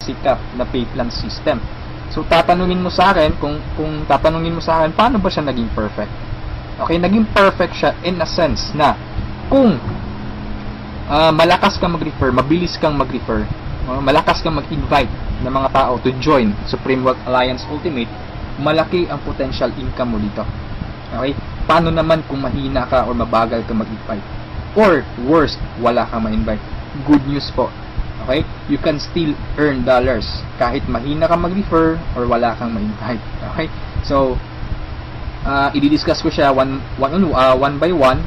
sikat na pay plan system. So tatanungin mo sa akin, kung tatanungin mo sa akin, paano ba siya naging perfect? Okay, naging perfect siya in a sense na kung malakas kang mag-refer, mabilis kang mag-refer, malakas kang mag-invite ng mga tao to join Supreme Wealth Alliance Ultimate, malaki ang potential income mo dito. Okay? Paano naman kung mahina ka or mabagal ka mag-invite? Or worst, wala kang ma-invite? Good news po. Okay? You can still earn dollars kahit mahina ka mag-refer or wala kang ma-invite. Okay? So, i-discuss ko siya one by one,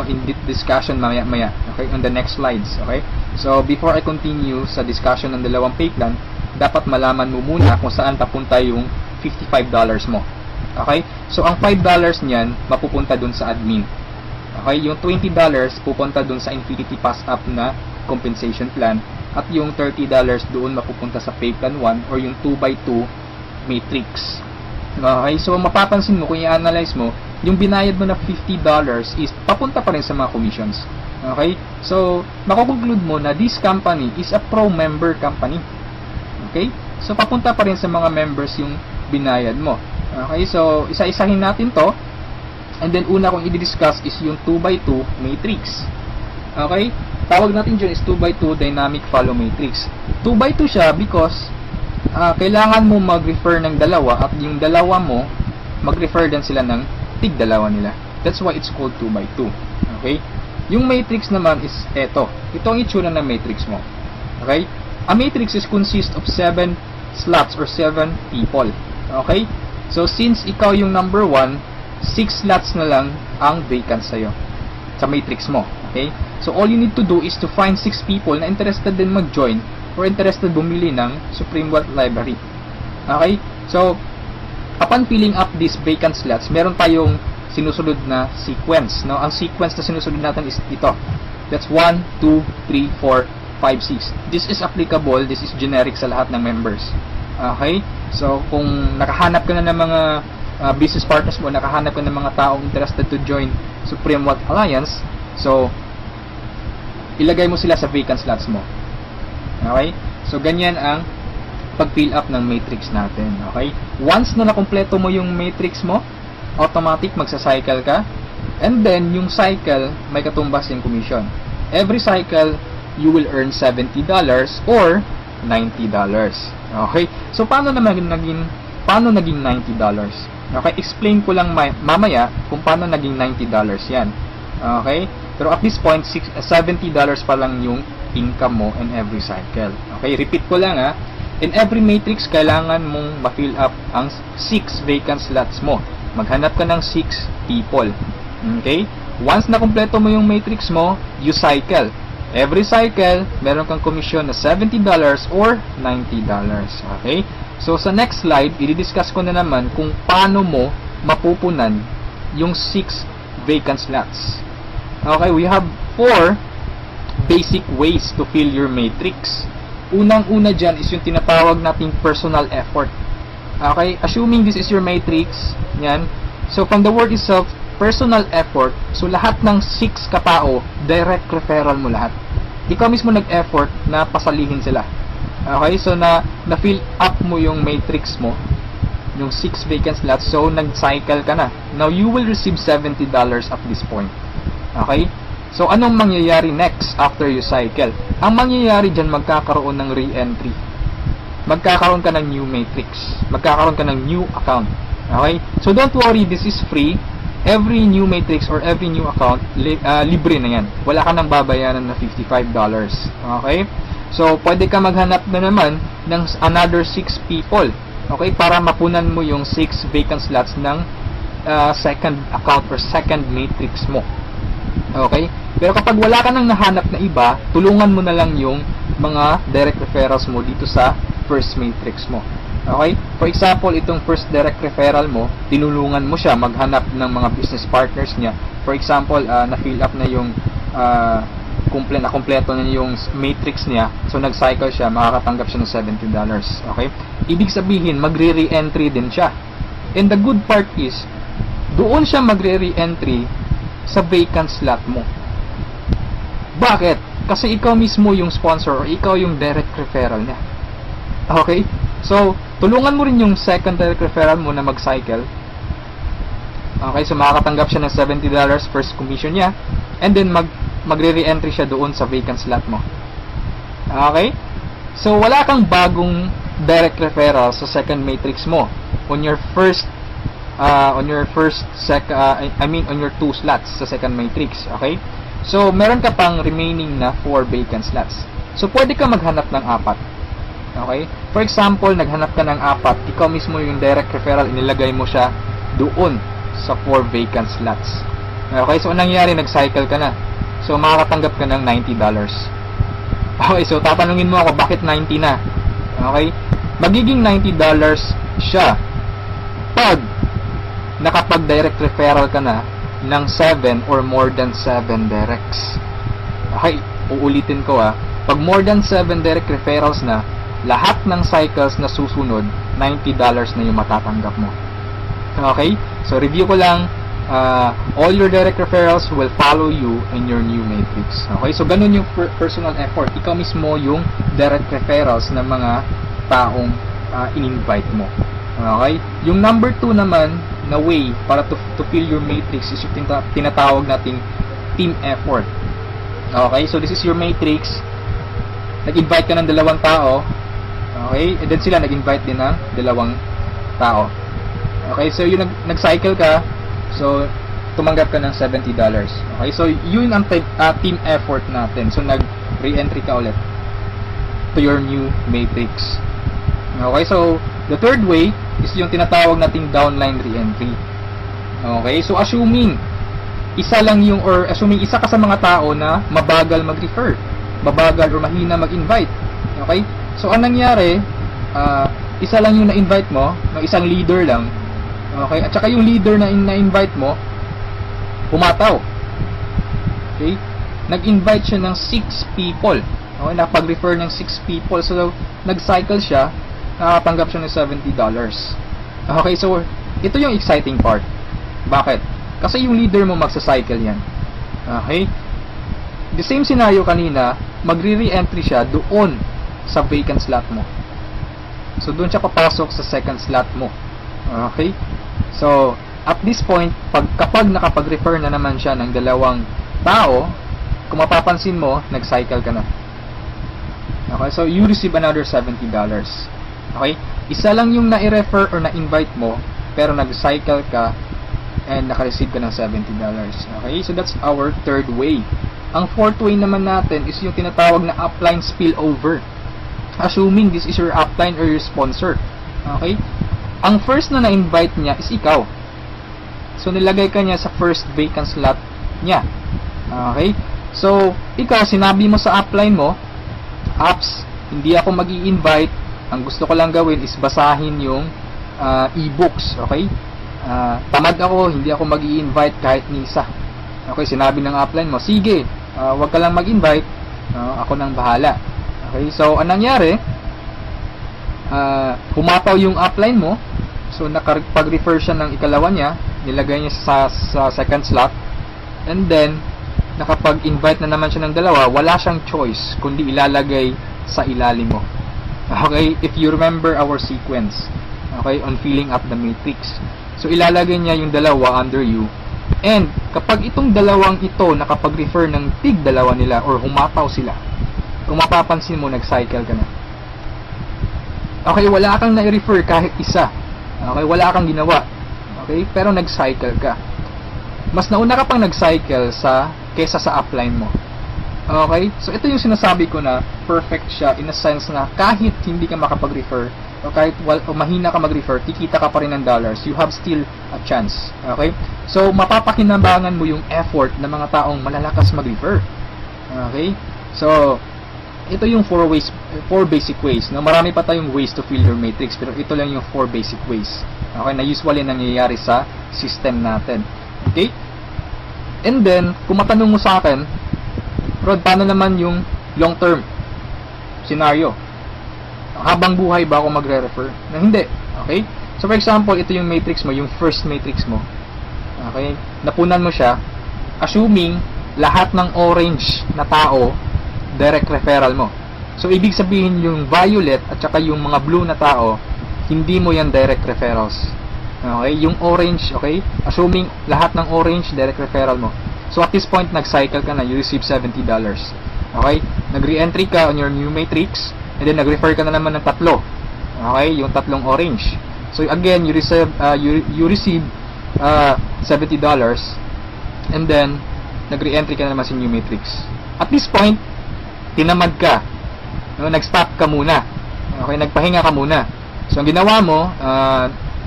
in discussion maya-maya. Okay? On the next slides. Okay? So, before I continue sa discussion ng dalawang pay plan, dapat malaman mo muna kung saan papunta yung $55 mo. Okay? So, ang $5 niyan, mapupunta dun sa admin. Okay? Yung $20 pupunta dun sa Infinity Pass Up na compensation plan. At yung $30 doon mapupunta sa pay plan 1 or yung 2x2 matrix. Okay? So, mapapansin mo, kung i-analyze mo, yung binayad mo na $50 is papunta pa rin sa mga commissions. Okay? So, makukonclude mo na this company is a pro-member company. Okay? So, papunta pa rin sa mga members yung binayad mo. Okay? So, isa-isahin natin to. And then, una kong i-discuss is yung 2x2 matrix. Okay? Tawag natin dyan is 2x2 dynamic follow matrix. 2x2 siya because kailangan mo mag-refer ng dalawa at yung dalawa mo, mag-refer din sila ng tig-dalawa nila. That's why it's called 2x2. Okay? Yung matrix naman is eto. Ito ang itsura ng matrix mo. Okay? A matrix is consist of 7 slots or 7 people. Okay? So, since ikaw yung number 1, 6 slots na lang ang vacant sa'yo sa matrix mo. Okay? So, all you need to do is to find 6 people na interested din mag-join or interested bumili ng Supreme Wealth Library. Okay? So, upon filling up these vacant slots, meron tayong sinusunod na sequence. No? Ang sequence na sinusunod natin is ito. That's 1, 2, 3, 4, 5, 6. This is applicable, this is generic sa lahat ng members. Okay? So, kung nakahanap ka na ng mga business partners mo, nakahanap ka ng mga taong interested to join Supreme Wealth Alliance, so, ilagay mo sila sa vacant slots mo. Okay? So, ganyan ang pag-fill up ng matrix natin. Okay? Once na nakompleto mo yung matrix mo, automatic magsa-cycle ka, and then, yung cycle, may katumbas yung commission. Every cycle, you will earn $70 or $90. Okay? So, paano naging $90? Okay? Explain ko lang mamaya kung paano naging $90 yan. Okay? Pero at this point, $70 pa lang yung income mo in every cycle. Okay? Repeat ko lang ha. In every matrix, kailangan mong ma-fill up ang 6 vacant slots mo. Maghanap ka ng 6 people. Okay? Once na kumpleto mo yung matrix mo, you cycle. Every cycle, meron kang commission na $70 or $90. Okay? So, sa next slide, i-discuss ko na naman kung paano mo mapupunan yung 6 vacant slots. Okay? We have 4 basic ways to fill your matrix. Unang-una dyan is yung tinatawag nating personal effort. Okay? Assuming this is your matrix, yan. So, from the word itself, personal effort, so lahat ng 6 katao, direct referral mo lahat. Ikaw mismo nag-effort na pasalihin sila. Okay? So, na-fill up mo yung matrix mo, yung 6 vacant slots, so nag-cycle ka na. Now, you will receive $70 at this point. Okay? So, anong mangyayari next after you cycle? Ang mangyayari dyan, magkakaroon ng re-entry. Magkakaroon ka ng new matrix. Magkakaroon ka ng new account. Okay? So, don't worry, this is free. Every new matrix or every new account, libre na yan. Wala ka nang babayaran na $55. Okay? So, pwede ka maghanap na naman ng another 6 people. Okay? Para mapunan mo yung 6 vacant slots ng second account or second matrix mo. Okay? Pero kapag wala ka nang nahanap na iba, tulungan mo na lang yung mga direct referrals mo dito sa first matrix mo. Okay? For example, itong first direct referral mo, tinulungan mo siya maghanap ng mga business partners niya. For example, na-fill up na yung kompleto na yung matrix niya. So, nag-cycle siya, makakatanggap siya ng $70. Okay? Ibig sabihin, magre-re-entry din siya. And the good part is, doon siya magre-re-entry sa vacant slot mo. Bakit? Kasi ikaw mismo yung sponsor or ikaw yung direct referral niya. Okay? So, tulungan mo rin yung second direct referral mo na mag-cycle. Okay, so makakatanggap siya ng $70 first commission niya, and then magre-re-entry siya doon sa vacant slot mo. Okay? So, wala kang bagong direct referral sa second matrix mo on your first on your two slots sa second matrix. Okay? So, meron ka pang remaining na 4 vacant slots. So, pwede ka maghanap ng 4. Okay? For example, naghanap ka ng 4, ikaw mismo yung direct referral, inilagay mo siya doon sa 4 vacant slots. Okay, so anong nangyari? Nag-cycle ka na. So, makakatanggap ka ng $90. Okay, so tatanungin mo ako, bakit 90 na? Okay? Magiging $90 siya pag nakapag-direct referral ka na ng 7 or more than 7 directs. Okay, uulitin ko pag more than 7 direct referrals na, lahat ng cycles na susunod, $90 na yung matatanggap mo. Okay? So, review ko lang, all your direct referrals will follow you in your new matrix. Okay? So, ganun yung personal effort. Ikaw mismo yung direct referrals ng mga taong in-invite mo. Okay? Yung number 2 naman na way para to fill your matrix is yung tinatawag nating team effort. Okay? So, this is your matrix. Nag-invite ka ng 2 tao. Okay? And then sila nag-invite din ng 2 tao. Okay, so yung nag-cycle ka, so tumanggap ka ng $70. Okay, so yun ang team effort natin. So nag-re-entry ka ulit to your new matrix. Okay, so the third way is yung tinatawag nating downline re-entry. Okay, so assuming isa ka sa mga tao na mabagal mag-refer, mabagal or mahina mag-invite. Okay, so anong nangyari, isa lang yung na-invite mo, ng isang leader lang. Okay? At saka yung leader na na-invite mo, pumataw. Okay? Nag-invite siya ng 6 people. Okay? Nakapag-refer ng 6 people. So, nag-cycle siya, nakatanggap siya ng $70. Okay? So, ito yung exciting part. Bakit? Kasi yung leader mo magsa-cycle yan. Okay? The same scenario kanina, magre-re-entry siya doon sa vacant slot mo. So, doon siya papasok sa second slot mo. Okay? So, at this point, kapag nakapag-refer na naman siya ng 2 tao, kung mapapansin mo, nag-cycle ka na. Okay? So, you receive another $70. Okay? Isa lang yung na-refer or na-invite mo, pero nag-cycle ka and naka-receive ka ng $70. Okay? So, that's our third way. Ang fourth way naman natin is yung tinatawag na upline spillover. Assuming this is your upline or your sponsor. Okay? Ang first na na-invite niya is ikaw. So, nilagay ka niya sa first vacant slot niya. Okay? So, ikaw, sinabi mo sa upline mo, apps, hindi ako mag-i-invite. Ang gusto ko lang gawin is basahin yung e-books. Okay? Tamad ako, hindi ako mag-i-invite kahit ni isa. Okay? Sinabi ng upline mo, sige, wag ka lang mag-invite. Ako nang bahala. Okay? So, anong nangyari? Pumataw yung upline mo. So, nakapag-refer siya ng ikalawa niya, nilagay niya sa second slot, and then, nakapag-invite na naman siya ng 2, wala siyang choice, kundi ilalagay sa ilalim mo. Okay? If you remember our sequence, okay, on filling up the matrix. So, ilalagay niya yung 2 under you, and kapag itong 2 ito nakapag-refer ng tig-2 nila, or humataw sila, kung mapapansin mo, nag-cycle ka na. Okay, wala kang na-refer kahit isa. Okay, wala kang ginawa. Okay, pero nag-cycle ka. Mas nauna ka pang nag-cycle kesa sa upline mo. Okay, so ito yung sinasabi ko na perfect siya in a sense na kahit hindi ka makapag-refer o kahit mahina ka mag-refer, kikita ka pa rin ng dollars. You have still a chance. Okay, so mapapakinabangan mo yung effort ng mga taong malalakas mag-refer. Okay, so ito yung 4 basic ways. No? Marami pa tayong ways to fill your matrix, pero ito lang yung 4 basic ways. Okay, na usually nangyayari sa system natin. Okay? And then, kung matanong mo sa akin, Rod, paano naman yung long-term scenario? Habang buhay ba ako magre-refer? Na hindi. Okay? So, for example, ito yung matrix mo, yung first matrix mo. Okay? Napunan mo siya, assuming lahat ng orange na tao direct referral mo. So, ibig sabihin yung violet at saka yung mga blue na tao, hindi mo yan direct referrals. Okay? Yung orange, okay? Assuming lahat ng orange, direct referral mo. So, at this point, nag-cycle ka na, you receive $70. Okay? Nag-re-entry ka on your new matrix, and then nag-refer ka na naman ng tatlo. Okay? Yung tatlong orange. So, again, you receive $70, and then, nag-re-entry ka na naman sa new matrix. At this point, tinamad ka. No, nag-stop ka muna. Okay, nagpahinga ka muna. So, ang ginawa mo,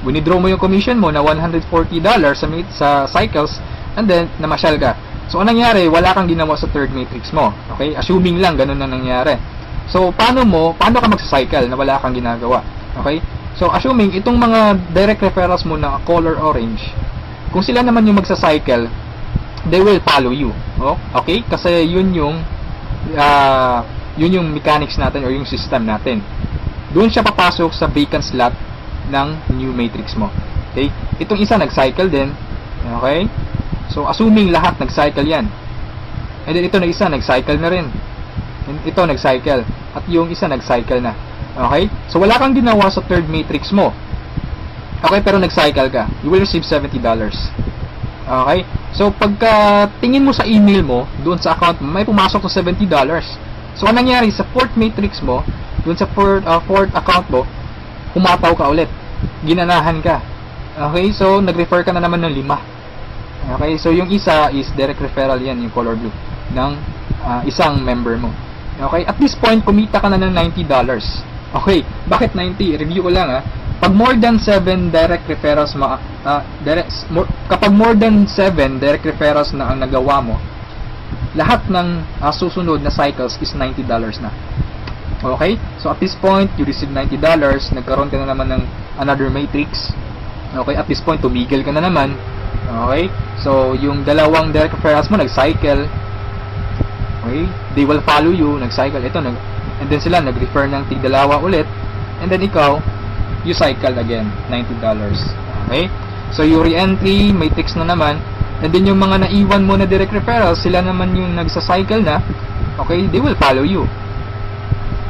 winidraw mo yung commission mo na $140 sa cycles, and then, namasyal ka. So, anong nangyari? Wala kang ginawa sa third matrix mo. Okay? Assuming lang, ganun na nangyari. So, paano ka magsa-cycle na wala kang ginagawa? Okay? So, assuming, itong mga direct referrals mo na color orange, kung sila naman yung magsa-cycle, they will follow you. Oh, okay? Kasi yun yung mechanics natin or yung system natin. Doon siya papasok sa vacant slot ng new matrix mo. Okay? Itong isa nag-cycle din. Okay? So, assuming lahat nag-cycle yan. And then ito na isa nag-cycle na rin. And ito nag-cycle. At yung isa nag-cycle na. Okay? So, wala kang ginawa sa third matrix mo. Okay? Pero nag-cycle ka. You will receive $70. Okay? So, pagka tingin mo sa email mo, doon sa account mo, may pumasok na $70. So, anong nangyari sa fourth matrix mo, doon sa fourth account mo, humataw ka ulit. Ginanahan ka. Okay? So, nag-refer ka na naman ng 5. Okay? So, yung isa is direct referral yan, yung color blue, ng isang member mo. Okay? At this point, kumita ka na ng $90. Okay? Bakit 90? Review ko lang Pag more than 7 direct referrals kapag more than 7 direct referrals na ang nagawa mo, lahat ng susunod na cycles is $90 na. Okay? So, at this point, you receive $90. Nagkaroon ka na naman ng another matrix. Okay? At this point, tumigil ka na naman. Okay? So, yung dalawang direct referrals mo, nag-cycle. Okay? They will follow you. Nag-cycle. And then sila, nag-refer ng tig-dalawa ulit. And then ikaw, you cycle again. $90. Okay? So, yung re-entry, matrix na naman. And then yung mga naiwan mo na direct referrals, sila naman yung nagsa-cycle na, okay, they will follow you.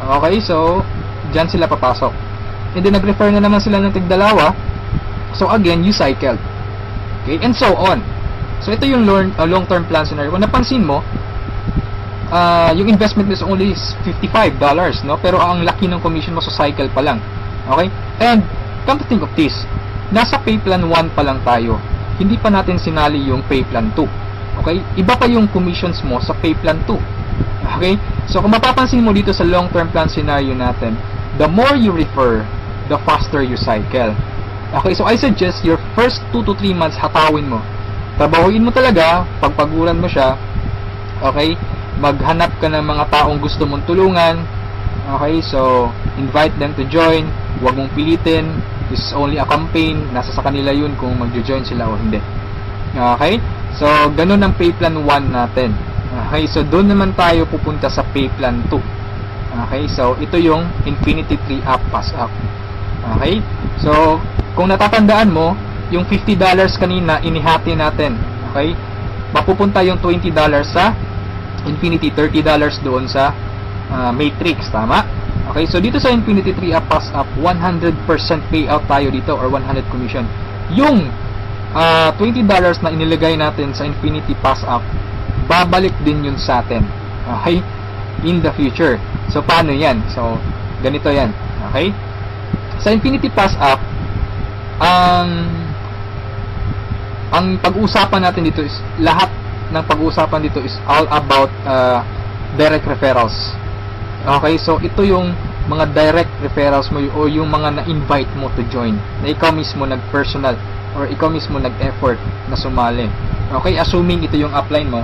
Okay, so, dyan sila papasok. And then nag-refer na naman sila ng tig-dalawa. So, again, you cycle. Okay, and so on. So, ito yung long-term plan scenario. Kung napansin mo, yung investment is only $55, no? Pero ang laki ng commission mo sa cycle pa lang. Okay? And, come to think of this, nasa pay plan 1 pa lang tayo. Hindi pa natin sinali yung pay plan 2. Okay? Iba pa yung commissions mo sa pay plan 2. Okay? So, kung mapapansin mo dito sa long-term plan scenario natin, the more you refer, the faster you cycle. Okay? So, I suggest your first 2 to 3 months hatawin mo. Trabahuin mo talaga, pagpaguran mo siya. Okay? Maghanap ka ng mga taong gusto mong tulungan. Okay? So, invite them to join. Huwag mong pilitin. This is only a campaign. Nasa sa kanila yun kung mag-join sila o hindi. Okay? So, ganun ang pay plan 1 natin. Okay? So, doon naman tayo pupunta sa pay plan 2. Okay? So, ito yung Infinity 3 Up Pass Up. Okay? So, kung natatandaan mo, yung $50 kanina, inihati natin. Okay? Mapupunta yung $20 sa Infinity, $30 doon sa Matrix. Tama? Okay, so dito sa Infinity 3 Up Pass Up, 100% payout tayo dito or 100 commission. Yung $20 na inilagay natin sa Infinity Pass Up, babalik din yun sa atin. Okay? In the future. So, paano yan? So, ganito yan. Okay? Sa Infinity Pass Up, ang pag-uusapan natin dito is, lahat ng pag-uusapan dito is all about direct referrals. Okay, so ito yung mga direct referrals mo o yung mga na-invite mo to join, na ikaw mismo nag-personal or ikaw mismo nag-effort na sumali. Okay, assuming ito yung upline mo,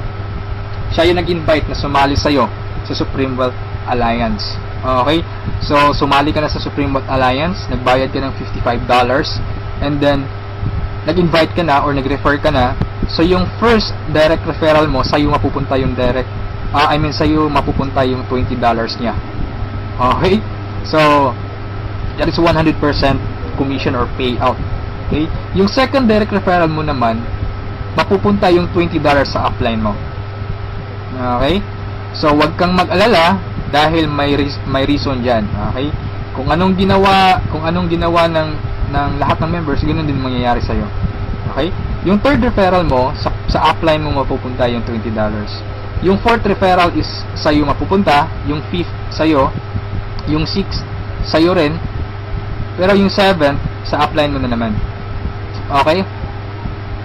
siya yung nag-invite na sumali sa'yo sa Supreme Wealth Alliance. Okay, so sumali ka na sa Supreme Wealth Alliance, nagbayad ka ng $55, and then nag-invite ka na or nag-refer ka na, so yung first direct referral mo, sa'yo mapupunta yung sa'yo mapupunta yung $20 niya. Okay? So, that is 100% commission or payout. Okay? Yung second direct referral mo naman, mapupunta yung $20 sa upline mo. Okay? So, wag kang mag-alala dahil may reason diyan. Okay? Kung anong ginawa ng lahat ng members, ganoon din mangyayari sa iyo. Okay? Yung third referral mo, sa upline mo mapupunta yung $20. Yung fourth referral is sa iyo mapupunta, yung fifth sa iyo, yung sixth sa iyo rin, pero yung seventh sa upline mo na naman. Okay?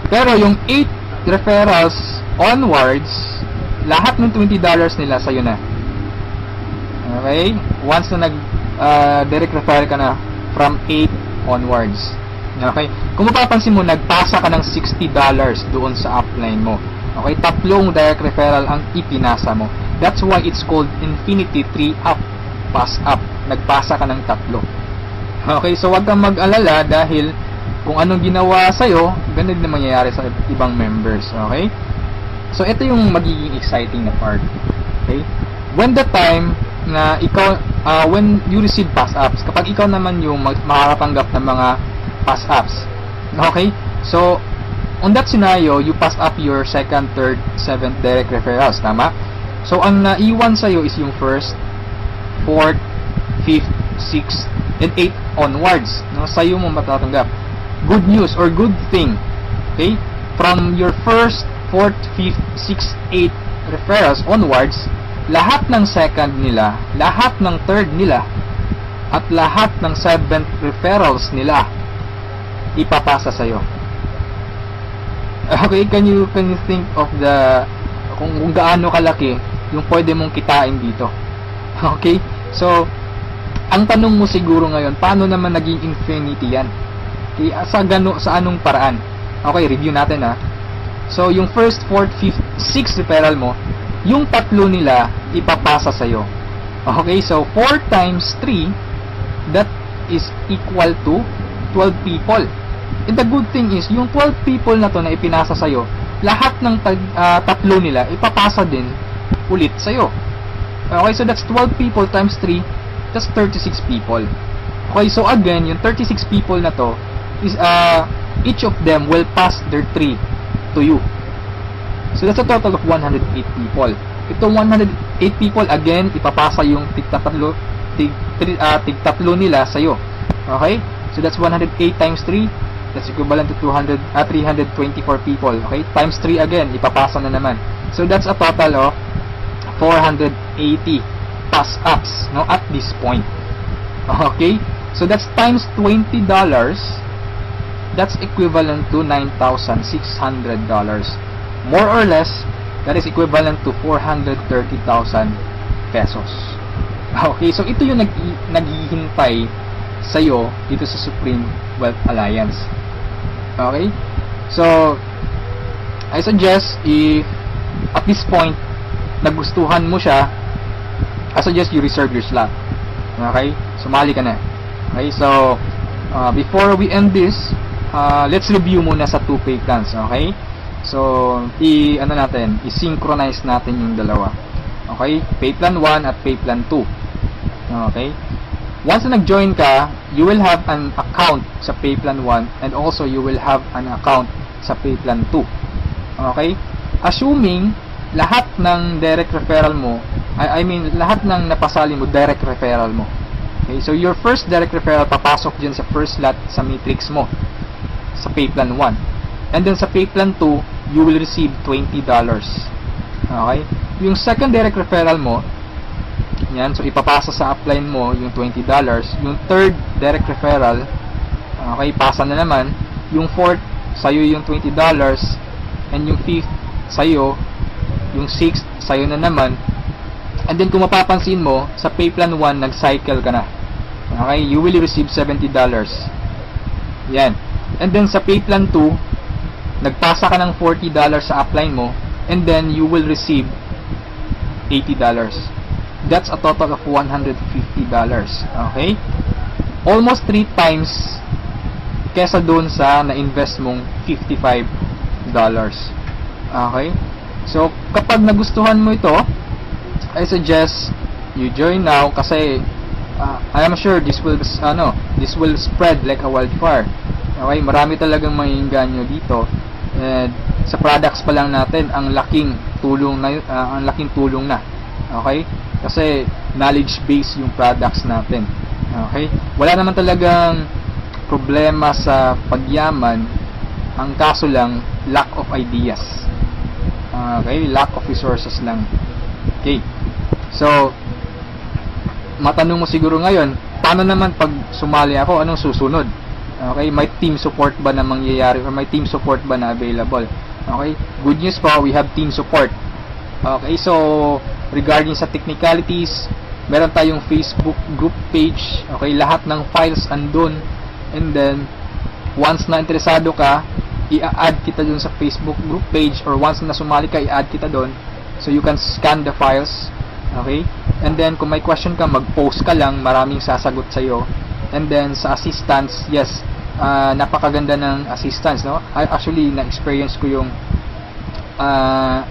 Pero yung 8 referrals onwards, lahat ng $20 nila sa'yo na. Okay? Once na direct referral ka na from 8 onwards. Okay? Kung mapapansin mo, nagpasa ka ng $60 doon sa upline mo. Okay? 3 direct referral ang ipinasa mo. That's why it's called Infinity 3 up. Pass up. Nagpasa ka ng 3. Okay? So, wag kang mag-alala dahil kung anong ginawa sa'yo, ganun din mangyayari sa ibang members. Okay? So, ito yung magiging exciting na part. Okay? When the time na ikaw, when you receive pass-ups, kapag ikaw naman yung makakatanggap ng mga pass-ups. Okay? So, on that scenario, you pass up your second, third, seventh direct referrals. Tama? So, ang naiwan sa'yo is yung first, fourth, fifth, sixth, and eighth onwards. No? Sa'yo mo matatanggap. Good news or good thing, okay, from your first, fourth, fifth, sixth, eighth referrals onwards, lahat ng second nila, lahat ng third nila, at lahat ng seventh referrals nila, ipapasa sa'yo. Okay, can you think of kung gaano kalaki yung pwede mong kitain dito? Okay, so, ang tanong mo siguro ngayon, paano naman naging infinity yan? Okay, sa anong paraan? Okay, review natin ha. So, yung first, fourth, fifth, sixth referral mo, yung 3 nila ipapasa sa'yo. Okay, so 4 times 3, that is equal to 12 people. And the good thing is, yung 12 people na to na ipinasa sa'yo, lahat ng 3 nila ipapasa din ulit sa'yo. Okay, so that's 12 people times 3, that's 36 people. Okay, so again, yung 36 people na to, is each of them will pass their 3 to you. So that's a total of 108 people. Itong 108 people, again, ipapasa yung tig-3 nila sa'yo. Okay? So that's 108 times 3. That's equivalent to 324 people. Okay? Times 3 again, ipapasa na naman. So that's a total of 480 pass-ups, no, at this point. Okay? So that's times $20. That's equivalent to $9,600. More or less, that is equivalent to 430,000 pesos. Okay, so ito yung naghihintay sa'yo dito sa Supreme Wealth Alliance. Okay? So, I suggest if at this point nagustuhan mo siya, I suggest you reserve your slot. Okay? Sumali ka na. Okay, so before we end this, let's review muna sa 2 pay plans. Okay? So, i-synchronize natin yung dalawa. Okay? Pay plan 1 at pay plan 2. Okay? Once na nag-join ka, you will have an account sa pay plan 1 and also you will have an account sa pay plan 2. Okay? Assuming lahat ng direct referral mo, lahat ng napasali mo, direct referral mo. Okay? So, your first direct referral papasok dyan sa first slot sa matrix mo sa pay plan 1. And then sa pay plan 2, you will receive $20. Okay? Yung second direct referral mo, yan, so ipapasa sa upline mo yung $20. Yung third direct referral, okay, pasa na naman. Yung fourth, sa'yo yung $20. And yung fifth, sa'yo. Yung sixth, sa'yo na naman. And then kung mapapansin mo, sa pay plan 1, nag-cycle ka na. Okay? You will receive $70. Yan. And then sa pay plan 2, nagpasa ka ng $40 sa upline mo, and then you will receive $80. That's a total of $150. Okay? Almost 3 times kesa doon sa na-invest mong $55. Okay? So, kapag nagustuhan mo ito, I suggest you join now kasi I am sure this will spread like a wildfire. Okay? Marami talagang maiinganyo dito. And sa products pa lang natin, ang laking tulong na Okay? Kasi knowledge base yung products natin. Okay? Wala naman talagang problema sa pagyaman. Ang kaso lang, lack of ideas. Okay? Lack of resources lang. Okay? So, matanong mo siguro ngayon, paano naman pag sumali ako, anong susunod? Okay? May team support ba na mangyayari or may team support ba na available? Okay? Good news po, we have team support. Okay? So, regarding sa technicalities, meron tayong Facebook group page. Okay? Lahat ng files andun. And then, once na interesado ka, i-add kita dun sa Facebook group page, or once na sumali ka, i-add kita dun. So, you can scan the files. Okay? And then, kung may question ka, mag-post ka lang. Maraming sasagot sa'yo. And then, sa assistance, yes, napakaganda ng assistance, no? Actually, na-experience ko yung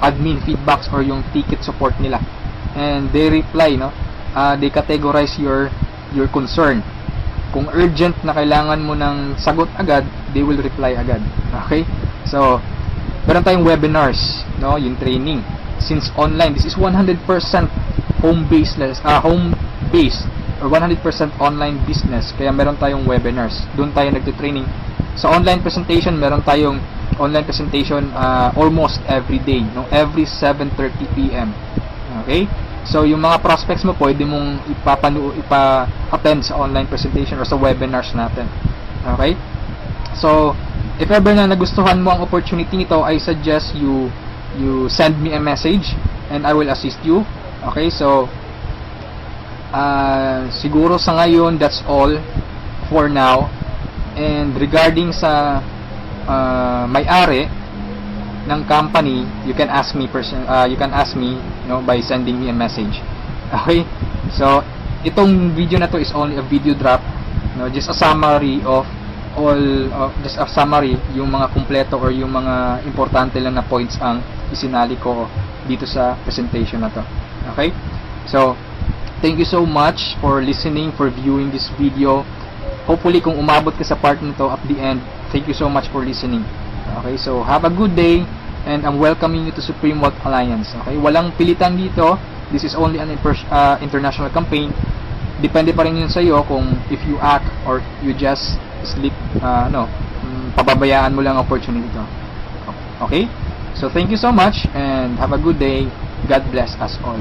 admin feedbacks or yung ticket support nila. And they reply, no? They categorize your concern. Kung urgent na kailangan mo ng sagot agad, they will reply agad. Okay? So, meron tayong webinars, no? Yung training. Since online, this is 100% home-based or 100% online business. Kaya meron tayong webinars. Doon tayo nagte-training. Sa online presentation, meron tayong online presentation almost every day, no? Every 7:30 PM. Okay? So, yung mga prospects mo, pwede mong ipa-attend sa online presentation or sa webinars natin. Okay? So, if ever na nagustuhan mo ang opportunity nito, I suggest you send me a message and I will assist you. Okay? So, siguro sa ngayon, that's all for now. And regarding sa may-ari ng company, you can ask me by sending me a message. Okay? So, itong video na to is only a video drop, no? Just a summary of yung mga kumpleto or yung mga importante lang na points ang isinali ko dito sa presentation na to. Okay? So, thank you so much for listening, for viewing this video. Hopefully, kung umabot ka sa part nito at the end, thank you so much for listening. Okay, so have a good day, and I'm welcoming you to Supreme Wealth Alliance. Okay, walang pilitan dito. This is only an international campaign. Depende pa rin yun sa iyo kung if you act or you just sleep, pababayaan mo lang ang opportunity to. Okay, so thank you so much and have a good day. God bless us all.